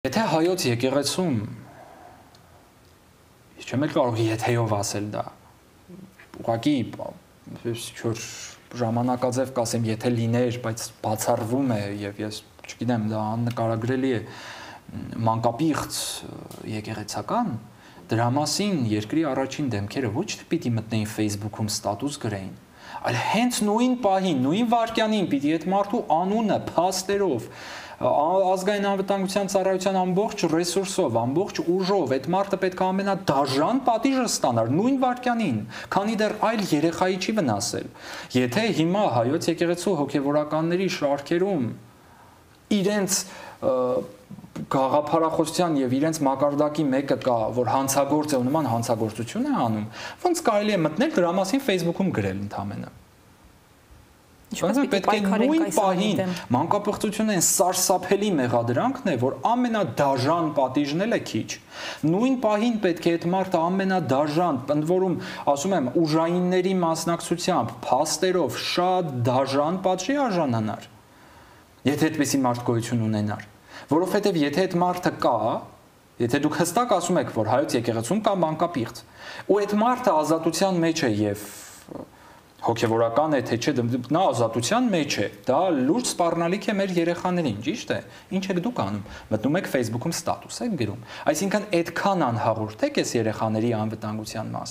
Եթե հայոց եկեղեցում չեմ կարող եթեով ասել դա, ուղղակի ինչ-որ ժամանակաձև կասեմ, եթե լիներ, բայց բացառվում է եւ ես չգիտեմ, դա աննկարագրելի է մանկապիղծ եկեղեցական, դրա մասին երկրի առաջին դեմքերը ոչ թե պիտի մտնեին Facebook-ում ստատուս գրեին, այլ հենց նույն պահին, նույն վայրկյանին պիտի այդ մարդու անունը փաստերով ազգային անվտանգության ծառայության ամբողջ ռեսուրսով, ամբողջ ուժով այդ մարդը պետք է ամենադաժան պատիժը ստանար նույն վայրկյանին, քանի դեռ այլ երեխայի չի վնասել։ Եթե հիմա հայոց եկեղեցու հոգևորականների շարքերում իրենց գաղափարախոսության եւ իրենց մակարդակի մեկը կա, որ հանցագործ է ու նման հանցագործություն է անում, ոնց կարելի է մտնել դրա մասին Facebook-ում գրել ընդամենը։ Պետք է նույն պահին մանկապղծությունը այն սարսափելի մեղադրանքն է, որ ամենադաժան պատիժն էլ է քիչ։ Նույն պահին պետք է այդ մարդը ամենադաժան, ընդ որում, ասում եմ, ուժայինների մասնակցությամբ, փաստերով շատ դաժան պատժի արժանանար։ Եթե այդպիսի մարդ գոյություն ունենար, որովհետև եթե այդ մարդը կա, եթե դուք հստակ ասում եք, որ հայոց եկեղեցում կա մանկապիղծ, ու այդ մարդը ազատության մեջ է եւ հոգևորական է, թե չէ, նա ազատության մեջ է, դա լուրջ սպառնալիք է մեր երեխաներին, ճիշտ է, ինչ եք դուք անում, մտնում եք Facebook-ում ստատուս եք գրում, այսինքն այդքան անհաղորդ եք այս երեխաների անվտանգության մասին։